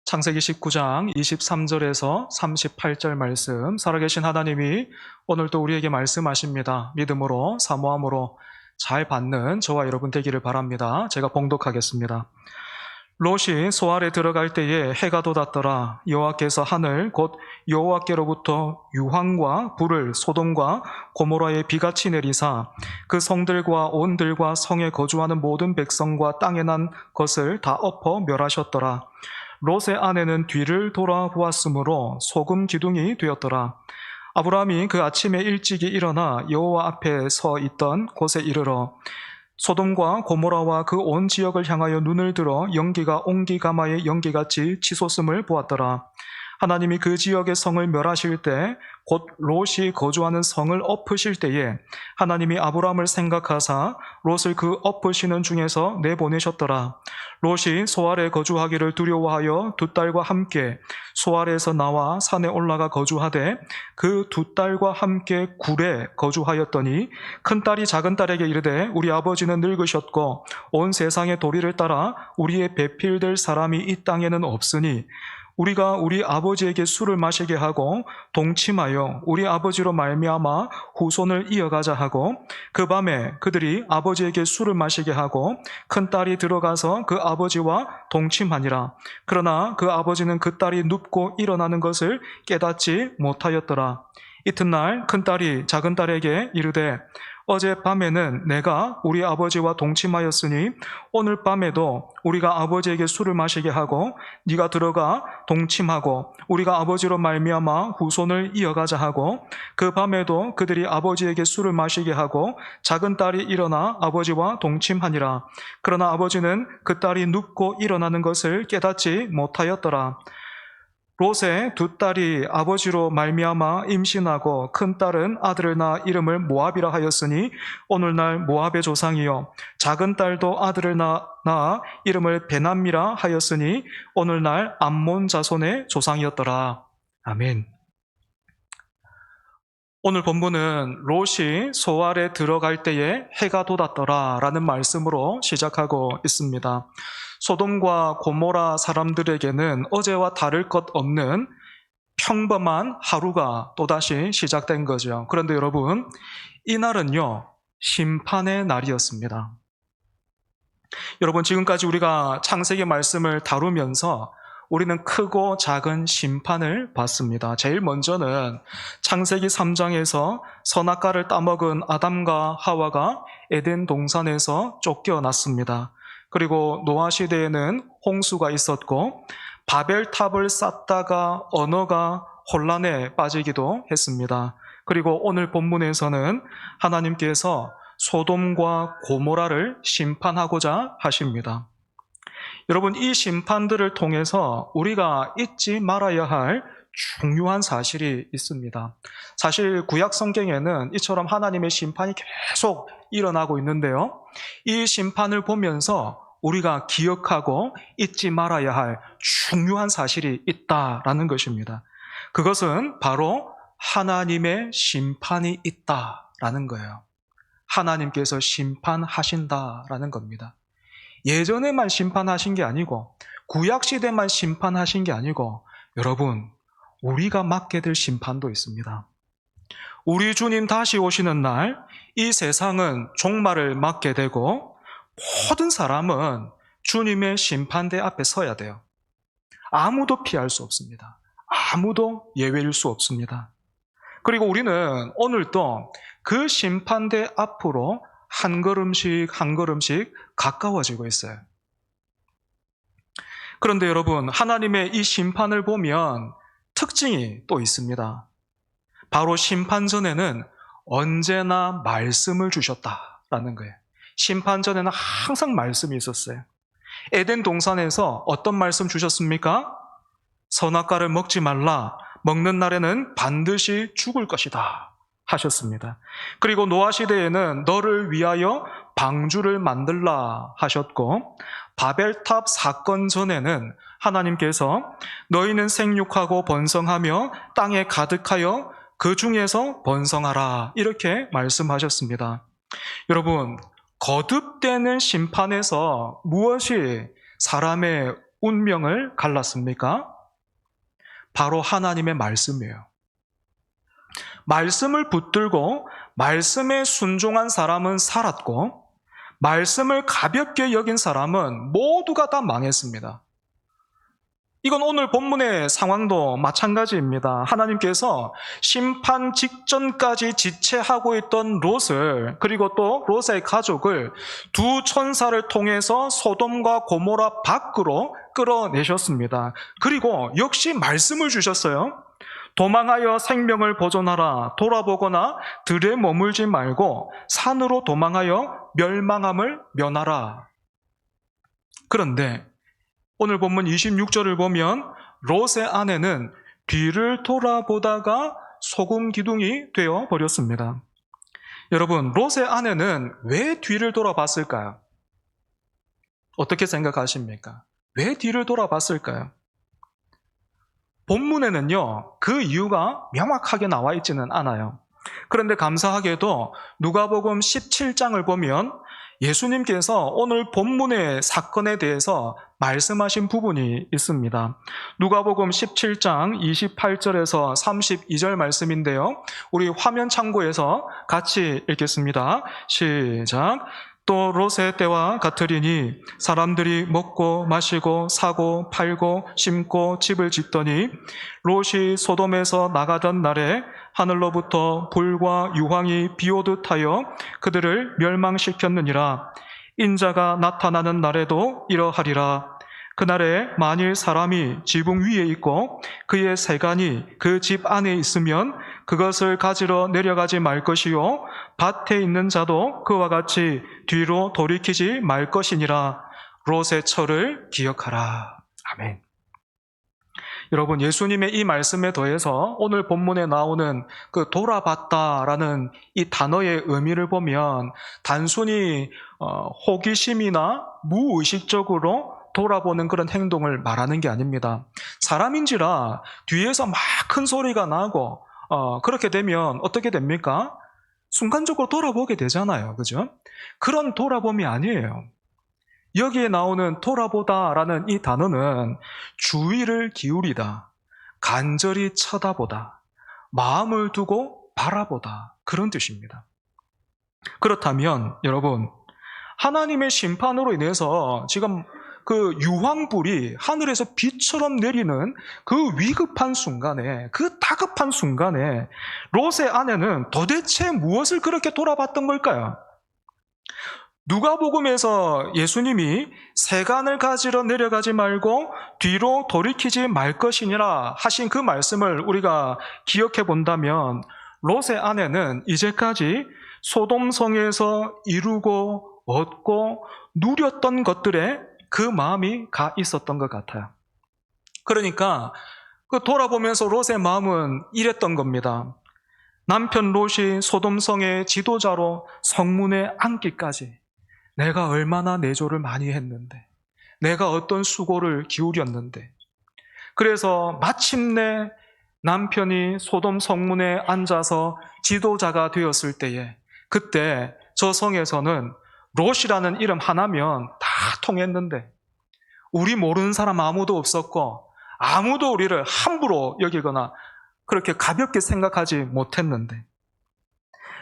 창세기 19장 23절에서 38절 말씀, 살아계신 하나님이 오늘도 우리에게 말씀하십니다. 믿음으로, 사모함으로 잘 받는 저와 여러분 되기를 바랍니다. 제가 봉독하겠습니다. 롯이 소알에 들어갈 때에 해가 돋았더라. 여호와께서 하늘 곧 여호와께로부터 유황과 불을 소돔과 고모라에 비같이 내리사 그 성들과 온 들과 성에 거주하는 모든 백성과 땅에 난 것을 다 엎어 멸하셨더라. 롯의 아내는 뒤를 돌아보았으므로 소금 기둥이 되었더라. 아브라함이 그 아침에 일찍이 일어나 여호와 앞에 서 있던 곳에 이르러 소돔과 고모라와 그 온 지역을 향하여 눈을 들어 연기가 옹기가마의 연기같이 치솟음을 보았더라. 하나님이 그 지역의 성을 멸하실 때 곧 롯이 거주하는 성을 엎으실 때에 하나님이 아브라함을 생각하사 롯을 그 엎으시는 중에서 내보내셨더라. 롯이 소알에 거주하기를 두려워하여 두 딸과 함께 소알에서 나와 산에 올라가 거주하되 그 두 딸과 함께 굴에 거주하였더니 큰딸이 작은딸에게 이르되 우리 아버지는 늙으셨고 온 세상의 도리를 따라 우리의 배필될 사람이 이 땅에는 없으니 우리가 우리 아버지에게 술을 마시게 하고 동침하여 우리 아버지로 말미암아 후손을 이어가자 하고 그 밤에 그들이 아버지에게 술을 마시게 하고 큰딸이 들어가서 그 아버지와 동침하니라. 그러나 그 아버지는 그 딸이 눕고 일어나는 것을 깨닫지 못하였더라. 이튿날 큰딸이 작은딸에게 이르되 어젯밤에는 내가 우리 아버지와 동침하였으니 오늘 밤에도 우리가 아버지에게 술을 마시게 하고 네가 들어가 동침하고 우리가 아버지로 말미암아 후손을 이어가자 하고 그 밤에도 그들이 아버지에게 술을 마시게 하고 작은딸이 일어나 아버지와 동침하니라. 그러나 아버지는 그 딸이 눕고 일어나는 것을 깨닫지 못하였더라. 롯의 두 딸이 아버지로 말미암아 임신하고 큰 딸은 아들을 낳아 이름을 모압이라 하였으니 오늘날 모압의 조상이요 작은 딸도 아들을 낳아 이름을 베남미라 하였으니 오늘날 암몬 자손의 조상이었더라. 아멘. 오늘 본문은 롯이 소알에 들어갈 때에 해가 돋았더라 라는 말씀으로 시작하고 있습니다. 소돔과 고모라 사람들에게는 어제와 다를 것 없는 평범한 하루가 또다시 시작된 거죠. 그런데 여러분, 이날은요, 심판의 날이었습니다. 여러분, 지금까지 우리가 창세기 말씀을 다루면서 우리는 크고 작은 심판을 받습니다. 제일 먼저는 창세기 3장에서 선악과를 따먹은 아담과 하와가 에덴 동산에서 쫓겨났습니다. 그리고 노아 시대에는 홍수가 있었고 바벨탑을 쌓다가 언어가 혼란에 빠지기도 했습니다. 그리고 오늘 본문에서는 하나님께서 소돔과 고모라를 심판하고자 하십니다. 여러분, 이 심판들을 통해서 우리가 잊지 말아야 할 중요한 사실이 있습니다. 사실 구약 성경에는 이처럼 하나님의 심판이 계속 일어나고 있는데요. 이 심판을 보면서 우리가 기억하고 잊지 말아야 할 중요한 사실이 있다라는 것입니다. 그것은 바로 하나님의 심판이 있다라는 거예요. 하나님께서 심판하신다라는 겁니다. 예전에만 심판하신 게 아니고 구약 시대만 심판하신 게 아니고 여러분, 우리가 맡게 될 심판도 있습니다. 우리 주님 다시 오시는 날 이 세상은 종말을 맞게 되고 모든 사람은 주님의 심판대 앞에 서야 돼요. 아무도 피할 수 없습니다. 아무도 예외일 수 없습니다. 그리고 우리는 오늘도 그 심판대 앞으로 한 걸음씩 한 걸음씩 가까워지고 있어요. 그런데 여러분, 하나님의 이 심판을 보면 특징이 또 있습니다. 바로 심판 전에는 언제나 말씀을 주셨다라는 거예요. 심판 전에는 항상 말씀이 있었어요. 에덴 동산에서 어떤 말씀 주셨습니까? 선악과를 먹지 말라. 먹는 날에는 반드시 죽을 것이다 하셨습니다. 그리고 노아 시대에는 너를 위하여 방주를 만들라 하셨고 바벨탑 사건 전에는 하나님께서 너희는 생육하고 번성하며 땅에 가득하여 그 중에서 번성하라 이렇게 말씀하셨습니다. 여러분, 거듭되는 심판에서 무엇이 사람의 운명을 갈랐습니까? 바로 하나님의 말씀이에요. 말씀을 붙들고 말씀에 순종한 사람은 살았고, 말씀을 가볍게 여긴 사람은 모두가 다 망했습니다. 이건 오늘 본문의 상황도 마찬가지입니다. 하나님께서 심판 직전까지 지체하고 있던 롯을, 그리고 또 롯의 가족을 두 천사를 통해서 소돔과 고모라 밖으로 끌어내셨습니다. 그리고 역시 말씀을 주셨어요. 도망하여 생명을 보존하라. 돌아보거나 들에 머물지 말고 산으로 도망하여 멸망함을 면하라. 그런데 오늘 본문 26절을 보면 롯의 아내는 뒤를 돌아보다가 소금 기둥이 되어 버렸습니다. 여러분, 롯의 아내는 왜 뒤를 돌아봤을까요? 어떻게 생각하십니까? 왜 뒤를 돌아봤을까요? 본문에는요, 그 이유가 명확하게 나와 있지는 않아요. 그런데 감사하게도 누가복음 17장을 보면 예수님께서 오늘 본문의 사건에 대해서 말씀하신 부분이 있습니다. 누가복음 17장 28절에서 32절 말씀인데요. 우리 화면 참고해서 같이 읽겠습니다. 시작. 또 롯의 때와 같으리니 사람들이 먹고 마시고 사고 팔고 심고 집을 짓더니 롯이 소돔에서 나가던 날에 하늘로부터 불과 유황이 비오듯 하여 그들을 멸망시켰느니라. 인자가 나타나는 날에도 이러하리라. 그날에 만일 사람이 지붕 위에 있고 그의 세간이 그 집 안에 있으면 그것을 가지러 내려가지 말 것이요 밭에 있는 자도 그와 같이 뒤로 돌이키지 말 것이니라. 롯의 철을 기억하라. 아멘. 여러분, 예수님의 이 말씀에 더해서 오늘 본문에 나오는 그 돌아봤다라는 이 단어의 의미를 보면 단순히 호기심이나 무의식적으로 돌아보는 그런 행동을 말하는 게 아닙니다. 사람인지라 뒤에서 막 큰 소리가 나고 그렇게 되면 어떻게 됩니까? 순간적으로 돌아보게 되잖아요. 그죠? 그런 돌아봄이 아니에요. 여기에 나오는 돌아보다라는 이 단어는 주의를 기울이다, 간절히 쳐다보다, 마음을 두고 바라보다, 그런 뜻입니다. 그렇다면 여러분, 하나님의 심판으로 인해서 지금 그 유황불이 하늘에서 비처럼 내리는 그 위급한 순간에, 그 다급한 순간에 롯의 아내는 도대체 무엇을 그렇게 돌아봤던 걸까요? 누가복음에서 예수님이 세간을 가지러 내려가지 말고 뒤로 돌이키지 말 것이니라 하신 그 말씀을 우리가 기억해 본다면 롯의 아내는 이제까지 소돔성에서 이루고 얻고 누렸던 것들에 그 마음이 가 있었던 것 같아요. 그러니까 그 돌아보면서 롯의 마음은 이랬던 겁니다. 남편 롯이 소돔성의 지도자로 성문에 앉기까지 내가 얼마나 내조를 많이 했는데, 내가 어떤 수고를 기울였는데, 그래서 마침내 남편이 소돔 성문에 앉아서 지도자가 되었을 때에 그때 저 성에서는 롯이라는 이름 하나면 다 통했는데 우리 모르는 사람 아무도 없었고 아무도 우리를 함부로 여기거나 그렇게 가볍게 생각하지 못했는데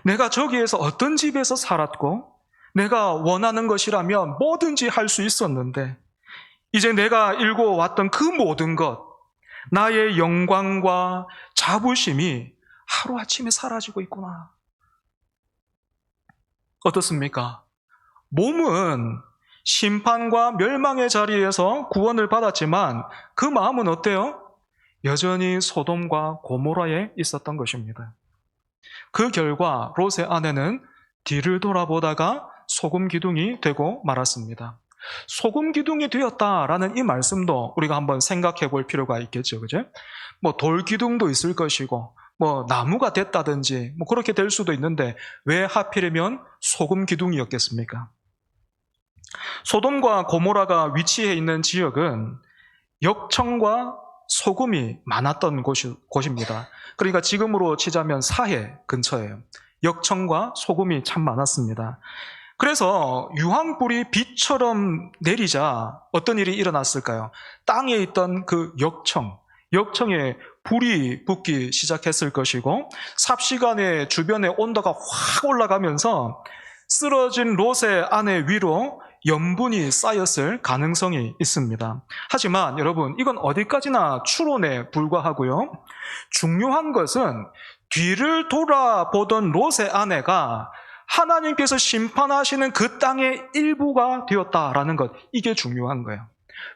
내가 저기에서 어떤 집에서 살았고 내가 원하는 것이라면 뭐든지 할 수 있었는데 이제 내가 읽어왔던 그 모든 것, 나의 영광과 자부심이 하루아침에 사라지고 있구나. 어떻습니까? 몸은 심판과 멸망의 자리에서 구원을 받았지만 그 마음은 어때요? 여전히 소돔과 고모라에 있었던 것입니다. 그 결과 롯의 아내는 뒤를 돌아보다가 소금 기둥이 되고 말았습니다. 소금 기둥이 되었다라는 이 말씀도 우리가 한번 생각해 볼 필요가 있겠죠. 그죠? 돌 기둥도 있을 것이고, 나무가 됐다든지, 그렇게 될 수도 있는데, 왜 하필이면 소금 기둥이었겠습니까? 소돔과 고모라가 위치해 있는 지역은 역청과 소금이 많았던 곳입니다. 그러니까 지금으로 치자면 사해 근처예요. 역청과 소금이 참 많았습니다. 그래서 유황불이 비처럼 내리자 어떤 일이 일어났을까요? 땅에 있던 그 역청에 불이 붙기 시작했을 것이고 삽시간에 주변의 온도가 확 올라가면서 쓰러진 롯의 아내 위로 염분이 쌓였을 가능성이 있습니다. 하지만 여러분, 이건 어디까지나 추론에 불과하고요. 중요한 것은 뒤를 돌아보던 롯의 아내가 하나님께서 심판하시는 그 땅의 일부가 되었다라는 것, 이게 중요한 거예요.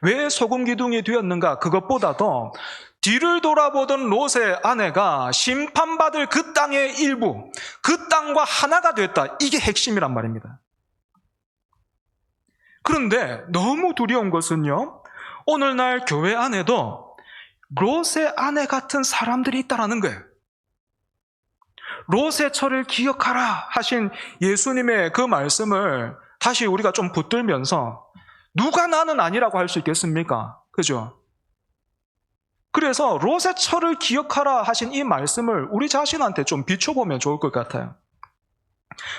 왜 소금 기둥이 되었는가? 그것보다도 뒤를 돌아보던 롯의 아내가 심판받을 그 땅의 일부, 그 땅과 하나가 됐다. 이게 핵심이란 말입니다. 그런데 너무 두려운 것은요, 오늘날 교회 안에도 롯의 아내 같은 사람들이 있다라는 거예요. 롯의 철을 기억하라 하신 예수님의 그 말씀을 다시 우리가 좀 붙들면서 누가 나는 아니라고 할 수 있겠습니까? 그죠? 그래서 롯의 철을 기억하라 하신 이 말씀을 우리 자신한테 좀 비춰보면 좋을 것 같아요.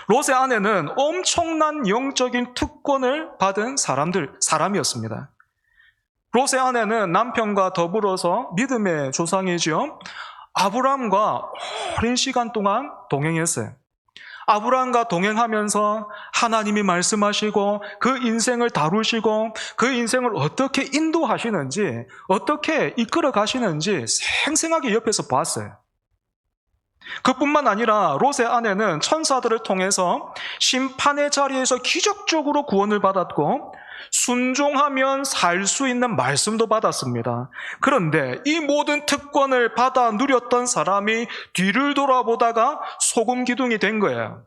롯의 아내는 엄청난 영적인 특권을 받은 사람이었습니다. 롯의 아내는 남편과 더불어서 믿음의 조상이죠. 아브라함과 오랜 시간 동안 동행했어요. 아브라함과 동행하면서 하나님이 말씀하시고 그 인생을 다루시고 그 인생을 어떻게 인도하시는지, 어떻게 이끌어 가시는지 생생하게 옆에서 봤어요. 그뿐만 아니라 롯의 아내는 천사들을 통해서 심판의 자리에서 기적적으로 구원을 받았고 순종하면 살 수 있는 말씀도 받았습니다. 그런데 이 모든 특권을 받아 누렸던 사람이 뒤를 돌아보다가 소금 기둥이 된 거예요.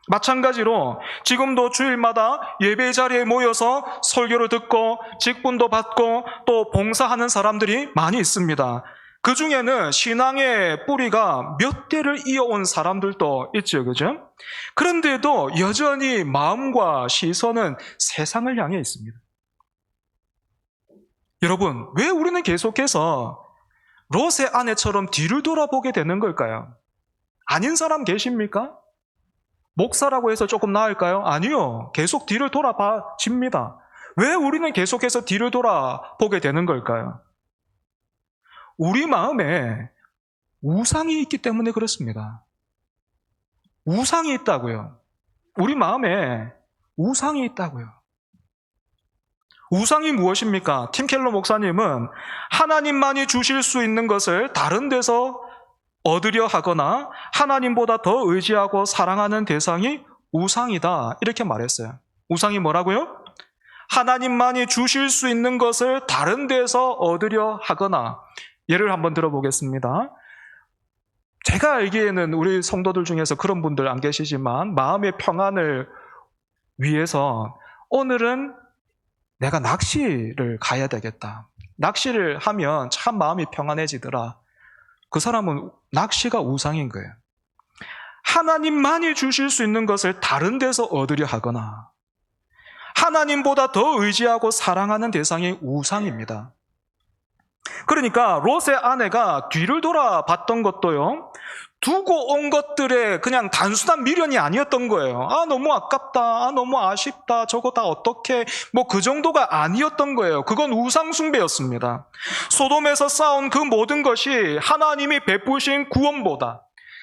마찬가지로 지금도 주일마다 예배 자리에 모여서 설교를 듣고 직분도 받고 또 봉사하는 사람들이 많이 있습니다. 그 중에는 신앙의 뿌리가 몇 대를 이어온 사람들도 있죠, 그죠? 그런데도 여전히 마음과 시선은 세상을 향해 있습니다. 여러분, 왜 우리는 계속해서 롯의 아내처럼 뒤를 돌아보게 되는 걸까요? 아닌 사람 계십니까? 목사라고 해서 조금 나을까요? 아니요. 계속 뒤를 돌아봐집니다. 왜 우리는 계속해서 뒤를 돌아보게 되는 걸까요? 우리 마음에 우상이 있기 때문에 그렇습니다. 우상이 있다고요. 우리 마음에 우상이 있다고요. 우상이 무엇입니까? 팀 켈러 목사님은 하나님만이 주실 수 있는 것을 다른 데서 얻으려 하거나 하나님보다 더 의지하고 사랑하는 대상이 우상이다, 이렇게 말했어요. 우상이 뭐라고요? 하나님만이 주실 수 있는 것을 다른 데서 얻으려 하거나. 예를 한번 들어보겠습니다. 제가 알기에는 우리 성도들 중에서 그런 분들 안 계시지만 마음의 평안을 위해서 오늘은 내가 낚시를 가야 되겠다. 낚시를 하면 참 마음이 평안해지더라. 그 사람은 낚시가 우상인 거예요. 하나님만이 주실 수 있는 것을 다른 데서 얻으려 하거나 하나님보다 더 의지하고 사랑하는 대상이 우상입니다. 그러니까 롯의 아내가 뒤를 돌아봤던 것도요, 두고 온 것들의 그냥 단순한 미련이 아니었던 거예요. 아, 너무 아깝다. 아, 너무 아쉽다. 저거 다 어떻게, 그 정도가 아니었던 거예요. 그건 우상숭배였습니다. 소돔에서 쌓은 그 모든 것이 하나님이 베푸신 구원보다,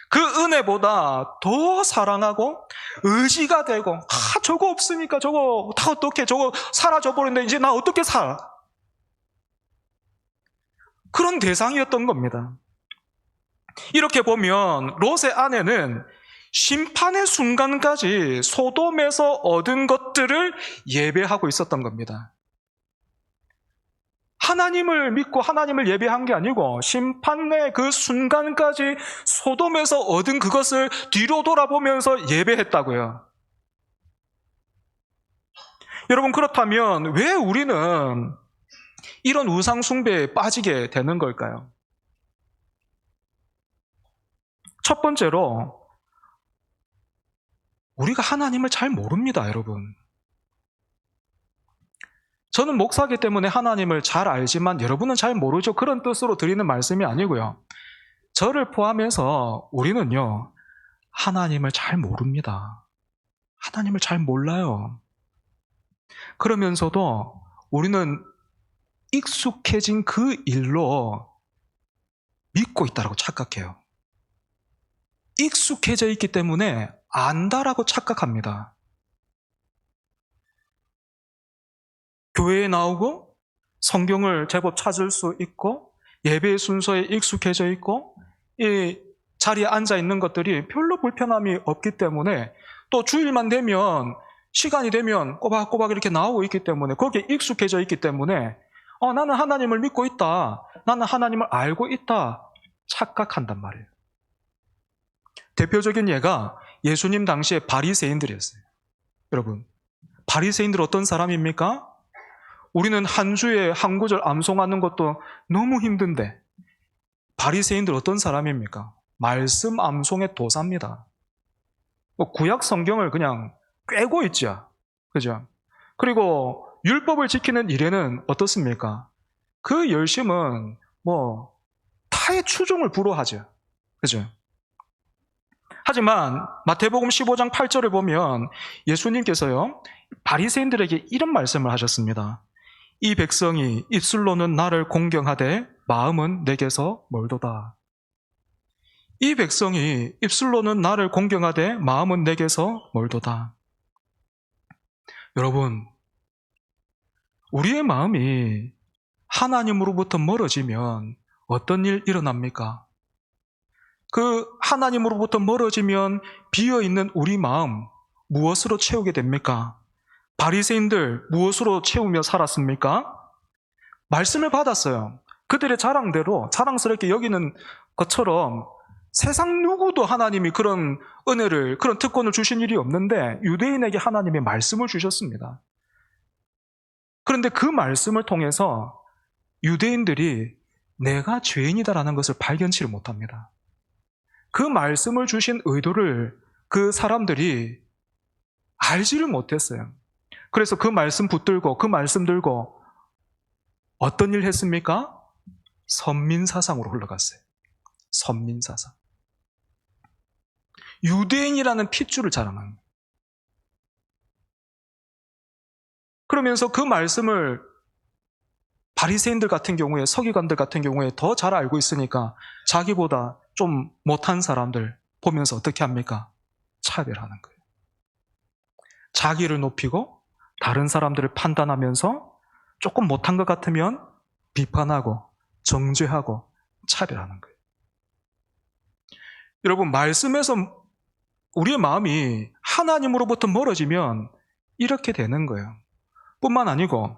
그 은혜보다 더 사랑하고 의지가 되고, 저거 없으니까 저거 다 어떻게, 저거 사라져버렸는데 이제 나 어떻게 살아? 그런 대상이었던 겁니다. 이렇게 보면 롯의 아내는 심판의 순간까지 소돔에서 얻은 것들을 예배하고 있었던 겁니다. 하나님을 믿고 하나님을 예배한 게 아니고 심판의 그 순간까지 소돔에서 얻은 그것을 뒤로 돌아보면서 예배했다고요. 여러분, 그렇다면 왜 우리는 이런 우상 숭배에 빠지게 되는 걸까요? 첫 번째로 우리가 하나님을 잘 모릅니다, 여러분. 저는 목사이기 때문에 하나님을 잘 알지만 여러분은 잘 모르죠. 그런 뜻으로 드리는 말씀이 아니고요. 저를 포함해서 우리는요, 하나님을 잘 모릅니다. 하나님을 잘 몰라요. 그러면서도 우리는 익숙해진 그 일로 믿고 있다고 착각해요. 익숙해져 있기 때문에 안다라고 착각합니다. 교회에 나오고 성경을 제법 찾을 수 있고 예배 순서에 익숙해져 있고 이 자리에 앉아 있는 것들이 별로 불편함이 없기 때문에 또 주일만 되면 시간이 되면 꼬박꼬박 이렇게 나오고 있기 때문에 거기에 익숙해져 있기 때문에 나는 하나님을 믿고 있다. 나는 하나님을 알고 있다. 착각한단 말이에요. 대표적인 예가 예수님 당시에 바리새인들이었어요. 여러분, 바리새인들 어떤 사람입니까? 우리는 한 주에 한 구절 암송하는 것도 너무 힘든데 바리새인들 어떤 사람입니까? 말씀 암송의 도사입니다. 구약 성경을 그냥 꿰고 있죠. 그죠? 그리고 율법을 지키는 일에는 어떻습니까? 그 열심은 타의 추종을 불허하죠. 그죠? 하지만 마태복음 15장 8절을 보면 예수님께서요, 바리새인들에게 이런 말씀을 하셨습니다. 이 백성이 입술로는 나를 공경하되 마음은 내게서 멀도다. 이 백성이 입술로는 나를 공경하되 마음은 내게서 멀도다. 여러분, 우리의 마음이 하나님으로부터 멀어지면 어떤 일 일어납니까? 그 하나님으로부터 멀어지면 비어있는 우리 마음 무엇으로 채우게 됩니까? 바리새인들 무엇으로 채우며 살았습니까? 말씀을 받았어요. 그들의 자랑대로 자랑스럽게 여기는 것처럼 세상 누구도 하나님이 그런 은혜를, 그런 특권을 주신 일이 없는데 유대인에게 하나님의 말씀을 주셨습니다. 그런데 그 말씀을 통해서 유대인들이 내가 죄인이다라는 것을 발견치를 못합니다. 그 말씀을 주신 의도를 그 사람들이 알지를 못했어요. 그래서 그 말씀 붙들고 그 말씀 들고 어떤 일 했습니까? 선민사상으로 흘러갔어요. 선민사상. 유대인이라는 핏줄을 자랑합니다. 그러면서 그 말씀을 바리새인들 같은 경우에, 서기관들 같은 경우에 더 잘 알고 있으니까 자기보다 좀 못한 사람들 보면서 어떻게 합니까? 차별하는 거예요. 자기를 높이고 다른 사람들을 판단하면서 조금 못한 것 같으면 비판하고 정죄하고 차별하는 거예요. 여러분, 말씀에서 우리의 마음이 하나님으로부터 멀어지면 이렇게 되는 거예요. 뿐만 아니고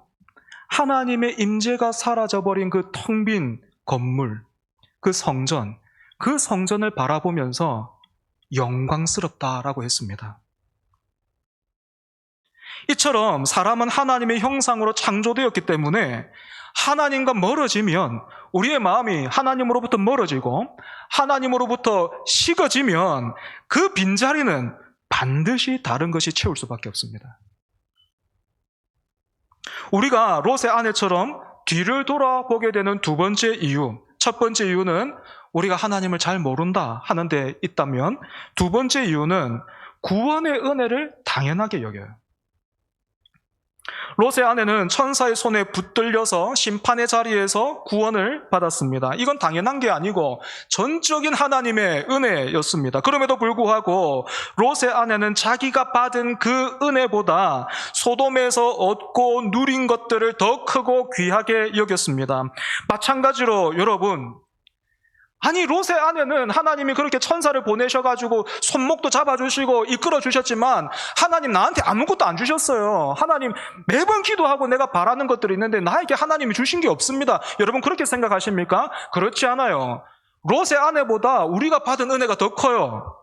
하나님의 임재가 사라져버린 그 텅 빈 건물, 그 성전을 바라보면서 영광스럽다라고 했습니다. 이처럼 사람은 하나님의 형상으로 창조되었기 때문에 하나님과 멀어지면, 우리의 마음이 하나님으로부터 멀어지고 하나님으로부터 식어지면 그 빈자리는 반드시 다른 것이 채울 수밖에 없습니다. 우리가 롯의 아내처럼 뒤를 돌아보게 되는 두 번째 이유, 첫 번째 이유는 우리가 하나님을 잘 모른다 하는 데 있다면, 두 번째 이유는 구원의 은혜를 당연하게 여겨요. 롯의 아내는 천사의 손에 붙들려서 심판의 자리에서 구원을 받았습니다. 이건 당연한 게 아니고 전적인 하나님의 은혜였습니다. 그럼에도 불구하고 롯의 아내는 자기가 받은 그 은혜보다 소돔에서 얻고 누린 것들을 더 크고 귀하게 여겼습니다. 마찬가지로 여러분, 아니 롯의 아내는 하나님이 그렇게 천사를 보내셔가지고 손목도 잡아주시고 이끌어주셨지만 하나님 나한테 아무것도 안 주셨어요. 하나님 매번 기도하고 내가 바라는 것들이 있는데 나에게 하나님이 주신 게 없습니다. 여러분 그렇게 생각하십니까? 그렇지 않아요. 롯의 아내보다 우리가 받은 은혜가 더 커요.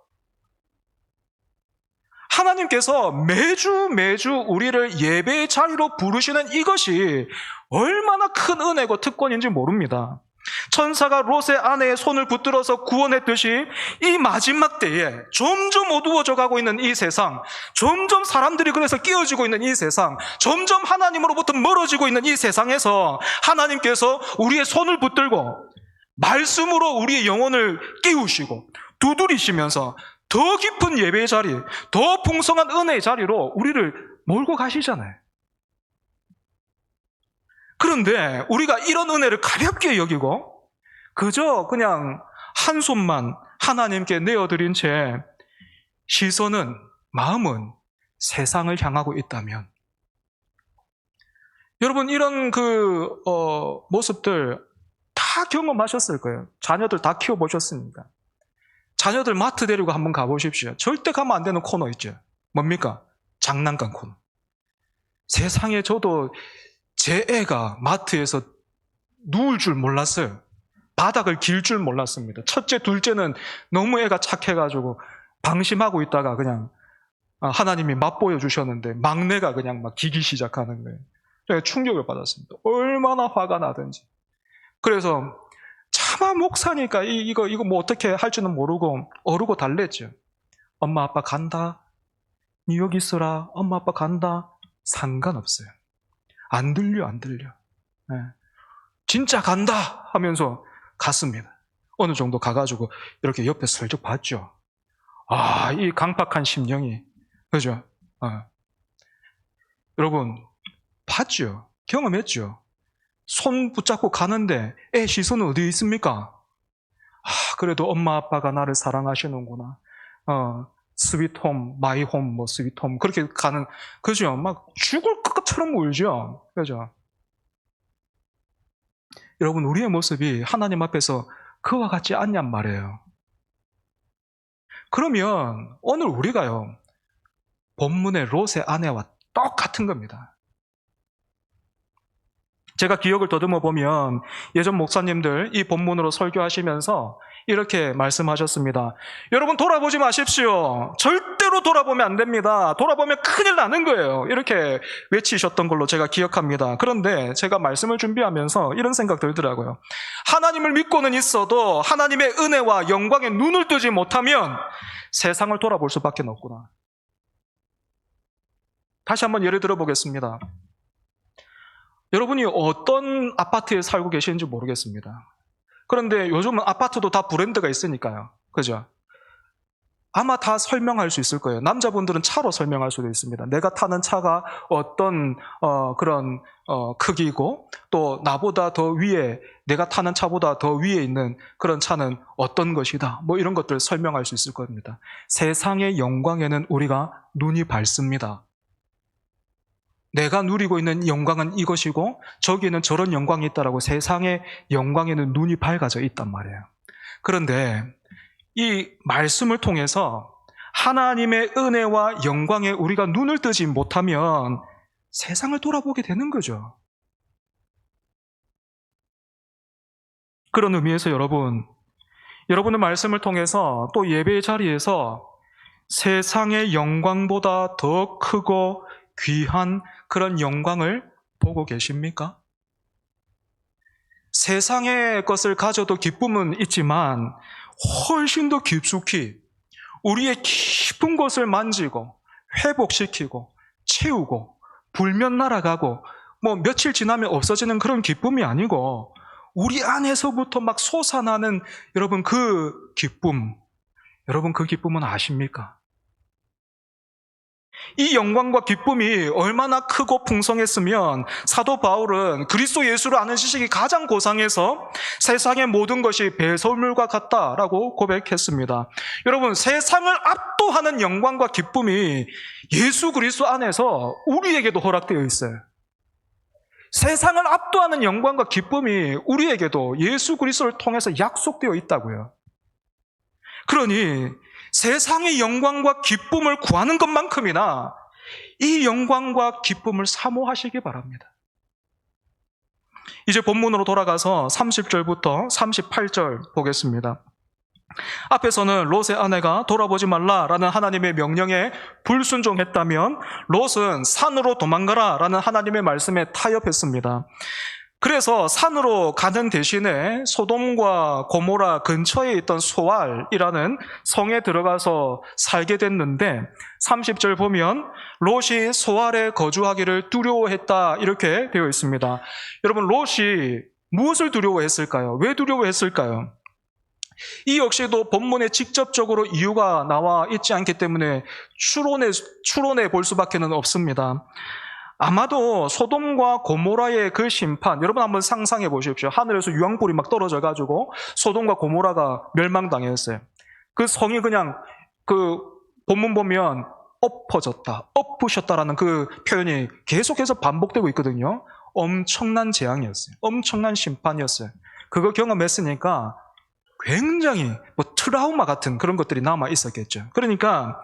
하나님께서 매주 우리를 예배의 자리로 부르시는 이것이 얼마나 큰 은혜고 특권인지 모릅니다. 천사가 롯의 아내의 손을 붙들어서 구원했듯이 이 마지막 때에 점점 어두워져 가고 있는 이 세상, 점점 사람들이 그래서 끼어지고 있는 이 세상, 점점 하나님으로부터 멀어지고 있는 이 세상에서 하나님께서 우리의 손을 붙들고 말씀으로 우리의 영혼을 깨우시고 두드리시면서 더 깊은 예배의 자리, 더 풍성한 은혜의 자리로 우리를 몰고 가시잖아요. 그런데 우리가 이런 은혜를 가볍게 여기고 그저 그냥 한 손만 하나님께 내어드린 채 시선은, 마음은 세상을 향하고 있다면, 여러분 이런 모습들 다 경험하셨을 거예요. 자녀들 다 키워보셨으니까. 자녀들 마트 데리고 한번 가보십시오. 절대 가면 안 되는 코너 있죠. 뭡니까? 장난감 코너. 세상에 저도 제 애가 마트에서 누울 줄 몰랐어요. 바닥을 길 줄 몰랐습니다. 첫째, 둘째는 너무 애가 착해가지고 방심하고 있다가 그냥 하나님이 맛보여 주셨는데 막내가 그냥 막 기기 시작하는 거예요. 제가 충격을 받았습니다. 얼마나 화가 나든지. 그래서 차마 목사니까 이거 뭐 어떻게 할지는 모르고 어르고 달랬죠. 엄마 아빠 간다. 니 여기 있어라. 엄마 아빠 간다. 상관없어요. 안 들려. 네. 진짜 간다 하면서 갔습니다. 어느 정도 가가지고 이렇게 옆에 슬쩍 봤죠. 이 강팍한 심령이, 그죠? 여러분 봤죠? 경험했죠? 손 붙잡고 가는데 애 시선은 어디에 있습니까? 그래도 엄마 아빠가 나를 사랑하시는구나. 스위트홈, 마이홈, 뭐 스위트홈 그렇게 가는, 그죠? 막 죽을 것처럼 울죠. 그죠? 여러분 우리의 모습이 하나님 앞에서 그와 같지 않냔 말이에요. 그러면 오늘 우리가요, 본문의 롯의 아내와 똑같은 겁니다. 제가 기억을 더듬어 보면 예전 목사님들 이 본문으로 설교하시면서 이렇게 말씀하셨습니다. 여러분 돌아보지 마십시오. 절대로 돌아보면 안 됩니다. 돌아보면 큰일 나는 거예요. 이렇게 외치셨던 걸로 제가 기억합니다. 그런데 제가 말씀을 준비하면서 이런 생각 들더라고요. 하나님을 믿고는 있어도 하나님의 은혜와 영광에 눈을 뜨지 못하면 세상을 돌아볼 수밖에 없구나. 다시 한번 예를 들어 보겠습니다. 여러분이 어떤 아파트에 살고 계시는지 모르겠습니다. 그런데 요즘은 아파트도 다 브랜드가 있으니까요. 그죠? 아마 다 설명할 수 있을 거예요. 남자분들은 차로 설명할 수도 있습니다. 내가 타는 차가 어떤 그런 크기고, 또 나보다 더 위에, 내가 타는 차보다 더 위에 있는 그런 차는 어떤 것이다. 뭐 이런 것들 설명할 수 있을 겁니다. 세상의 영광에는 우리가 눈이 밝습니다. 내가 누리고 있는 영광은 이것이고 저기에는 저런 영광이 있다라고 세상의 영광에는 눈이 밝아져 있단 말이에요. 그런데 이 말씀을 통해서 하나님의 은혜와 영광에 우리가 눈을 뜨지 못하면 세상을 돌아보게 되는 거죠. 그런 의미에서 여러분의 말씀을 통해서 또 예배의 자리에서 세상의 영광보다 더 크고 귀한 그런 영광을 보고 계십니까? 세상의 것을 가져도 기쁨은 있지만 훨씬 더 깊숙이 우리의 깊은 것을 만지고 회복시키고 채우고 불면 날아가고 뭐 며칠 지나면 없어지는 그런 기쁨이 아니고 우리 안에서부터 막 솟아나는 여러분 그 기쁨, 여러분 그 기쁨은 아십니까? 이 영광과 기쁨이 얼마나 크고 풍성했으면 사도 바울은 그리스도 예수를 아는 지식이 가장 고상해서 세상의 모든 것이 배설물과 같다라고 고백했습니다. 여러분, 세상을 압도하는 영광과 기쁨이 예수 그리스도 안에서 우리에게도 허락되어 있어요. 세상을 압도하는 영광과 기쁨이 우리에게도 예수 그리스도를 통해서 약속되어 있다고요. 그러니 세상의 영광과 기쁨을 구하는 것만큼이나 이 영광과 기쁨을 사모하시기 바랍니다. 이제 본문으로 돌아가서 30절부터 38절 보겠습니다. 앞에서는 롯의 아내가 돌아보지 말라라는 하나님의 명령에 불순종했다면 롯은 산으로 도망가라라는 하나님의 말씀에 타협했습니다. 그래서 산으로 가는 대신에 소돔과 고모라 근처에 있던 소알이라는 성에 들어가서 살게 됐는데 30절 보면 롯이 소알에 거주하기를 두려워했다 이렇게 되어 있습니다. 여러분, 롯이 무엇을 두려워했을까요? 왜 두려워했을까요? 이 역시도 본문에 직접적으로 이유가 나와 있지 않기 때문에 추론해 볼 수밖에는 없습니다. 아마도 소돔과 고모라의 그 심판, 여러분 한번 상상해 보십시오. 하늘에서 유황불이 막 떨어져 가지고 소돔과 고모라가 멸망당했어요. 그 성이 그냥 그 본문 보면 엎어졌다, 엎으셨다라는 그 표현이 계속해서 반복되고 있거든요. 엄청난 재앙이었어요. 엄청난 심판이었어요. 그거 경험했으니까 굉장히 트라우마 같은 그런 것들이 남아 있었겠죠. 그러니까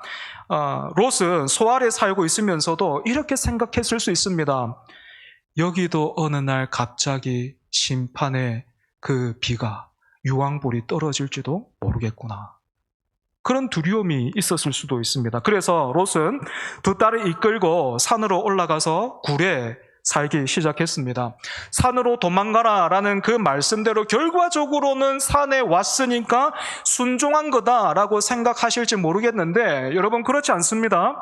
롯은 소알에 살고 있으면서도 이렇게 생각했을 수 있습니다. 여기도 어느 날 갑자기 심판의 그 비가 유황불이 떨어질지도 모르겠구나. 그런 두려움이 있었을 수도 있습니다. 그래서 롯은 두 딸을 이끌고 산으로 올라가서 굴에 살기 시작했습니다. 산으로 도망가라라는 그 말씀대로 결과적으로는 산에 왔으니까 순종한 거다라고 생각하실지 모르겠는데 여러분 그렇지 않습니다.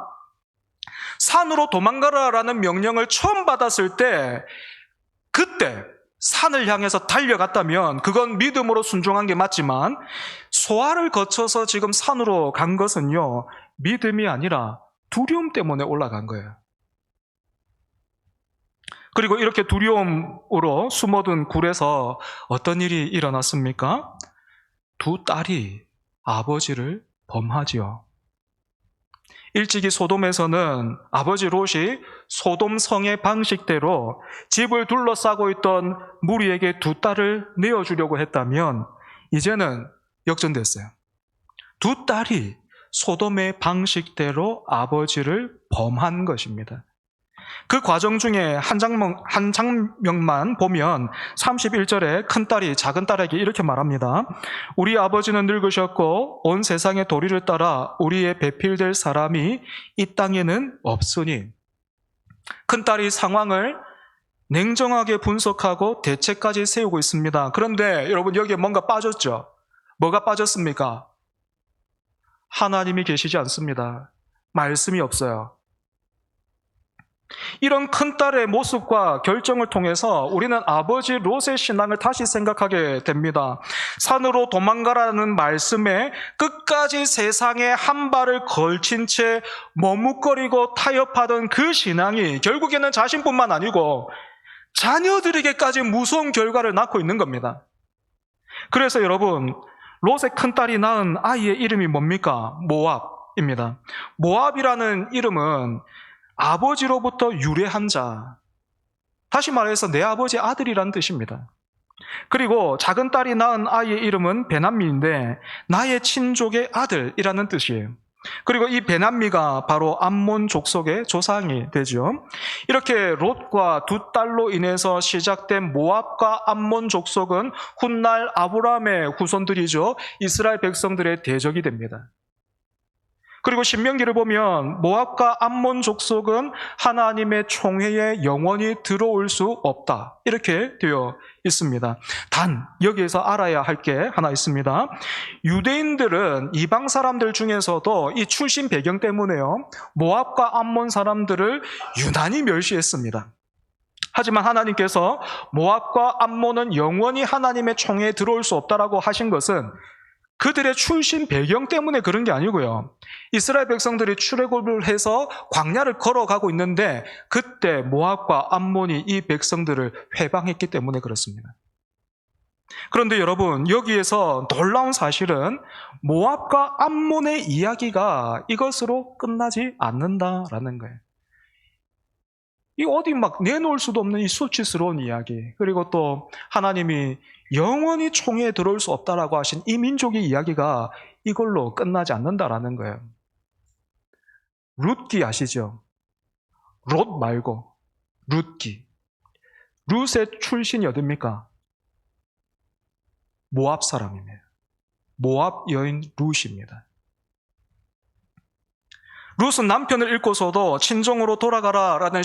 산으로 도망가라라는 명령을 처음 받았을 때 그때 산을 향해서 달려갔다면 그건 믿음으로 순종한 게 맞지만 소알을 거쳐서 지금 산으로 간 것은요 믿음이 아니라 두려움 때문에 올라간 거예요. 그리고 이렇게 두려움으로 숨어든 굴에서 어떤 일이 일어났습니까? 두 딸이 아버지를 범하지요. 일찍이 소돔에서는 아버지 롯이 소돔 성의 방식대로 집을 둘러싸고 있던 무리에게 두 딸을 내어주려고 했다면 이제는 역전됐어요. 두 딸이 소돔의 방식대로 아버지를 범한 것입니다. 그 과정 중에 한 장면만 보면 31절에 큰딸이 작은딸에게 이렇게 말합니다. 우리 아버지는 늙으셨고 온 세상의 도리를 따라 우리의 배필될 사람이 이 땅에는 없으니 큰딸이 상황을 냉정하게 분석하고 대책까지 세우고 있습니다. 그런데 여러분 여기에 뭔가 빠졌죠? 뭐가 빠졌습니까? 하나님이 계시지 않습니다. 말씀이 없어요. 이런 큰딸의 모습과 결정을 통해서 우리는 아버지 롯의 신앙을 다시 생각하게 됩니다. 산으로 도망가라는 말씀에 끝까지 세상에 한 발을 걸친 채 머뭇거리고 타협하던 그 신앙이 결국에는 자신뿐만 아니고 자녀들에게까지 무서운 결과를 낳고 있는 겁니다. 그래서 여러분, 롯의 큰딸이 낳은 아이의 이름이 뭡니까? 모압입니다. 모압이라는 이름은 아버지로부터 유래한 자, 다시 말해서 내 아버지 아들이라는 뜻입니다. 그리고 작은 딸이 낳은 아이의 이름은 베남미인데 나의 친족의 아들이라는 뜻이에요. 그리고 이 베남미가 바로 암몬 족속의 조상이 되죠. 이렇게 롯과 두 딸로 인해서 시작된 모압과 암몬 족속은 훗날 아브라함의 후손들이죠. 이스라엘 백성들의 대적이 됩니다. 그리고 신명기를 보면 모압과 암몬 족속은 하나님의 총회에 영원히 들어올 수 없다. 이렇게 되어 있습니다. 단 여기에서 알아야 할 게 하나 있습니다. 유대인들은 이방 사람들 중에서도 이 출신 배경 때문에요. 모압과 암몬 사람들을 유난히 멸시했습니다. 하지만 하나님께서 모압과 암몬은 영원히 하나님의 총회에 들어올 수 없다라고 하신 것은 그들의 출신 배경 때문에 그런 게 아니고요. 이스라엘 백성들이 출애굽을 해서 광야를 걸어가고 있는데 그때 모압과 암몬이 이 백성들을 회방했기 때문에 그렇습니다. 그런데 여러분, 여기에서 놀라운 사실은 모압과 암몬의 이야기가 이것으로 끝나지 않는다라는 거예요. 이 어디 막 내놓을 수도 없는 이 수치스러운 이야기, 그리고 또 하나님이 영원히 총회에 들어올 수 없다라고 하신 이 민족의 이야기가 이걸로 끝나지 않는다라는 거예요. 룻기 아시죠? 롯 말고 룻기. 룻의 출신이 어딥니까? 모압 사람입니다. 모압 여인 룻입니다. 룻은 남편을 잃고서도 친정으로 돌아가라라는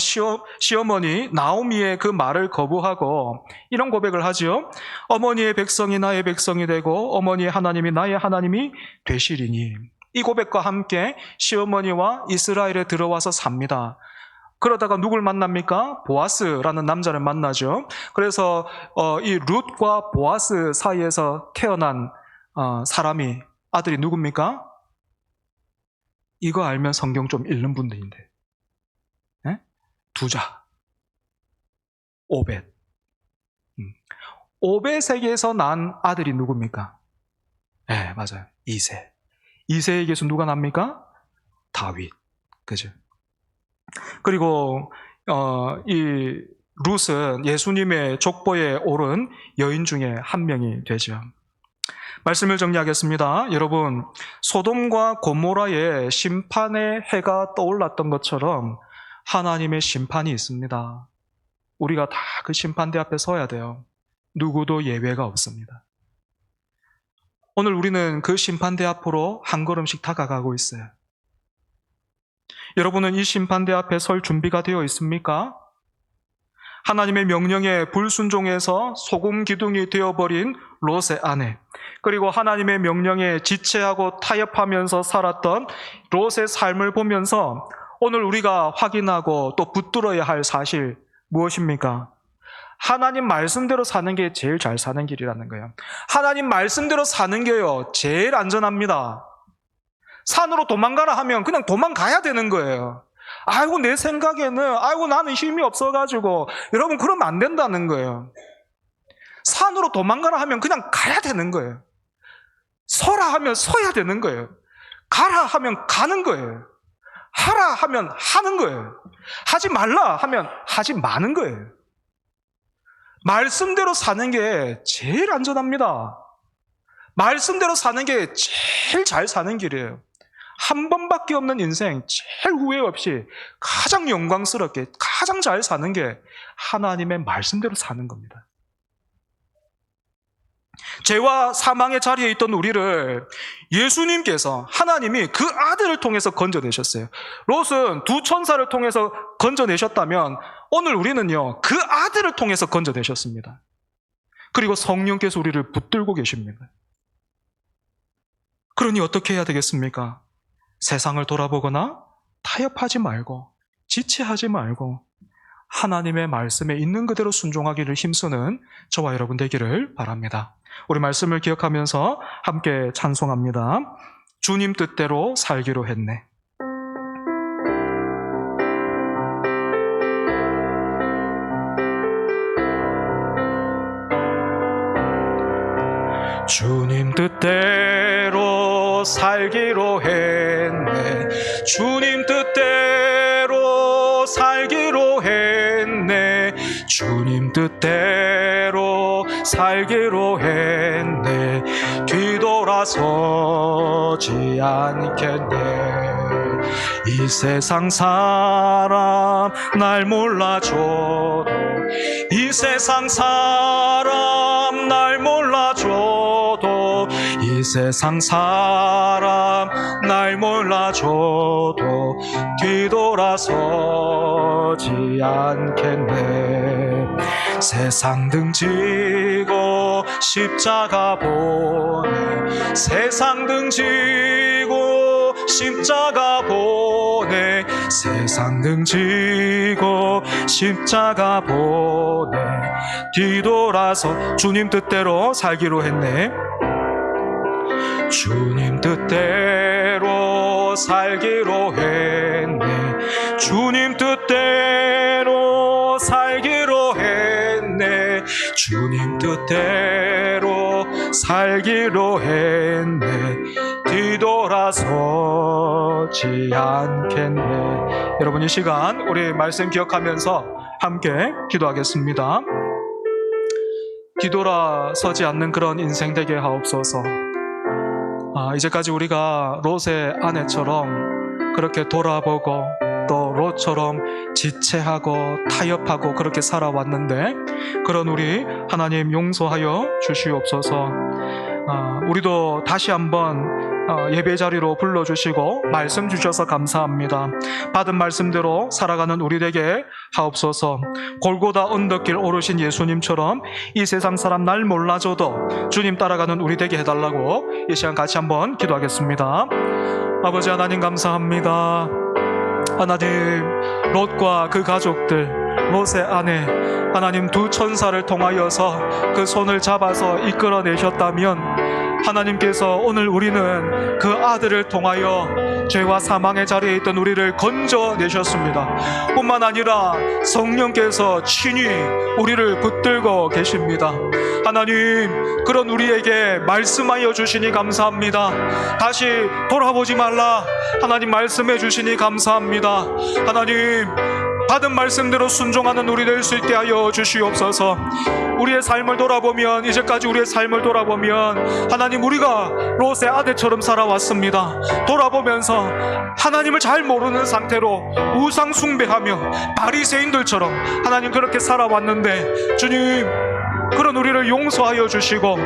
시어머니 나오미의 그 말을 거부하고 이런 고백을 하지요. 어머니의 백성이 나의 백성이 되고 어머니의 하나님이 나의 하나님이 되시리니. 이 고백과 함께 시어머니와 이스라엘에 들어와서 삽니다. 그러다가 누굴 만납니까? 보아스라는 남자를 만나죠. 그래서 이 룻과 보아스 사이에서 태어난 사람이 아들이 누굽니까? 이거 알면 성경 좀 읽는 분들인데. 네? 두자. 오벳. 오벳에게서 난 아들이 누굽니까? 네, 맞아요. 이세. 이세에게서 누가 납니까? 다윗. 그죠? 그리고 이 룻은 예수님의 족보에 오른 여인 중에 한 명이 되죠. 말씀을 정리하겠습니다. 여러분, 소돔과 고모라의 심판의 해가 떠올랐던 것처럼 하나님의 심판이 있습니다. 우리가 다 그 심판대 앞에 서야 돼요. 누구도 예외가 없습니다. 오늘 우리는 그 심판대 앞으로 한 걸음씩 다가가고 있어요. 여러분은 이 심판대 앞에 설 준비가 되어 있습니까? 하나님의 명령에 불순종해서 소금 기둥이 되어버린 롯의 아내, 그리고 하나님의 명령에 지체하고 타협하면서 살았던 롯의 삶을 보면서 오늘 우리가 확인하고 또 붙들어야 할 사실 무엇입니까? 하나님 말씀대로 사는 게 제일 잘 사는 길이라는 거예요. 하나님 말씀대로 사는 게요, 제일 안전합니다. 산으로 도망가라 하면 그냥 도망가야 되는 거예요. 아이고, 내 생각에는, 아이고, 나는 힘이 없어가지고. 여러분, 그러면 안 된다는 거예요. 산으로 도망가라 하면 그냥 가야 되는 거예요. 서라 하면 서야 되는 거예요. 가라 하면 가는 거예요. 하라 하면 하는 거예요. 하지 말라 하면 하지 마는 거예요. 말씀대로 사는 게 제일 안전합니다. 말씀대로 사는 게 제일 잘 사는 길이에요. 한 번밖에 없는 인생, 제일 후회 없이 가장 영광스럽게 가장 잘 사는 게 하나님의 말씀대로 사는 겁니다. 죄와 사망의 자리에 있던 우리를 예수님께서, 하나님이 그 아들을 통해서 건져내셨어요. 롯은 두 천사를 통해서 건져내셨다면 오늘 우리는요, 그 아들을 통해서 건져내셨습니다. 그리고 성령께서 우리를 붙들고 계십니다. 그러니 어떻게 해야 되겠습니까? 세상을 돌아보거나 타협하지 말고 지체하지 말고 하나님의 말씀에 있는 그대로 순종하기를 힘쓰는 저와 여러분 되기를 바랍니다. 우리 말씀을 기억하면서 함께 찬송합니다. 주님 뜻대로 살기로 했네. 주님 뜻대로 살기로 했네. 주님 뜻대로 살기로 했네. 주님 뜻대로 살기로 했네. 뒤돌아서지 않겠네. 이 세상 사람 날 몰라줘도, 이 세상 사람 날 몰라줘도, 이 세상 사람 날 몰라줘도 뒤돌아서지 않겠네. 세상 등지고 십자가 보내. 세상 등지고 십자가 보내. 세상 등지고 십자가 보내. 뒤돌아서 주님 뜻대로 살기로 했네. 주님 뜻대로 살기로 했네. 주님 뜻대로 살기로 했네. 주님 뜻대로 살기로 했네. 뒤돌아서지 않겠네. 여러분, 이 시간 우리 말씀 기억하면서 함께 기도하겠습니다. 뒤돌아서지 않는 그런 인생 되게 하옵소서. 이제까지 우리가 롯의 아내처럼 그렇게 돌아보고 또 롯처럼 지체하고 타협하고 그렇게 살아왔는데, 그런 우리 하나님 용서하여 주시옵소서. 우리도 다시 한번 예배 자리로 불러주시고 말씀 주셔서 감사합니다. 받은 말씀대로 살아가는 우리 되게 하옵소서. 골고다 언덕길 오르신 예수님처럼 이 세상 사람 날 몰라줘도 주님 따라가는 우리 되게 해달라고 이 시간 같이 한번 기도하겠습니다. 아버지 하나님, 감사합니다. 하나님, 롯과 그 가족들, 롯의 아내, 하나님 두 천사를 통하여서 그 손을 잡아서 이끌어내셨다면 하나님께서 오늘 우리는 그 아들을 통하여 죄와 사망의 자리에 있던 우리를 건져내셨습니다. 뿐만 아니라 성령께서 친히 우리를 붙들고 계십니다. 하나님, 그런 우리에게 말씀하여 주시니 감사합니다. 다시 돌아보지 말라 하나님 말씀해 주시니 감사합니다. 하나님, 받은 말씀대로 순종하는 우리 될 수 있게 하여 주시옵소서. 우리의 삶을 돌아보면, 이제까지 우리의 삶을 돌아보면 하나님, 우리가 롯의 아들처럼 살아왔습니다. 돌아보면서 하나님을 잘 모르는 상태로 우상 숭배하며 바리새인들처럼 하나님 그렇게 살아왔는데, 주님 그런 우리를 용서하여 주시고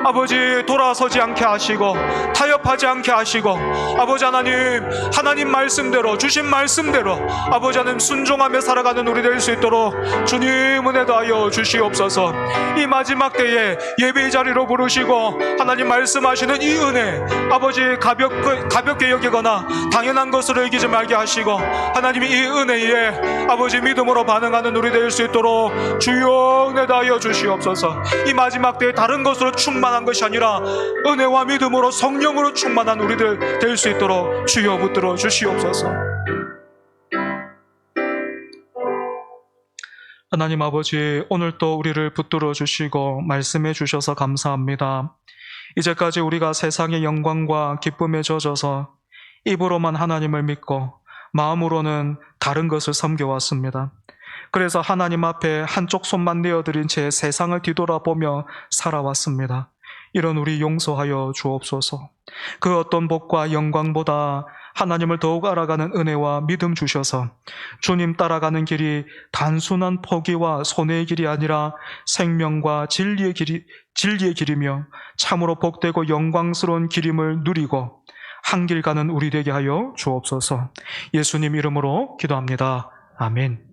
아버지 돌아서지 않게 하시고 타협하지 않게 하시고 아버지 하나님 말씀대로 주신 말씀대로 아버지 하나님 순종하며 살아가는 우리 될 수 있도록 주님 은혜 다하여 주시옵소서. 이 마지막 때에 예배의 자리로 부르시고 하나님 말씀하시는 이 은혜 아버지 가볍게 여기거나 당연한 것으로 여기지 말게 하시고 하나님이 이 은혜에 아버지 믿음으로 반응하는 우리 될 수 있도록 주여 은혜 다하여 주시옵소서. 이 마지막 때에 다른 것으로 충만한 것이 아니라 은혜와 믿음으로 성령으로 충만한 우리들 될 수 있도록 주여 붙들어 주시옵소서. 하나님 아버지, 오늘 또 우리를 붙들어 주시고 말씀해 주셔서 감사합니다. 이제까지 우리가 세상의 영광과 기쁨에 젖어서 입으로만 하나님을 믿고 마음으로는 다른 것을 섬겨왔습니다. 그래서 하나님 앞에 한쪽 손만 내어드린 채 세상을 뒤돌아보며 살아왔습니다. 이런 우리 용서하여 주옵소서. 그 어떤 복과 영광보다 하나님을 더욱 알아가는 은혜와 믿음 주셔서 주님 따라가는 길이 단순한 포기와 손해의 길이 아니라 생명과 진리의 길이며 참으로 복되고 영광스러운 길임을 누리고 한 길 가는 우리 되게 하여 주옵소서. 예수님 이름으로 기도합니다. 아멘.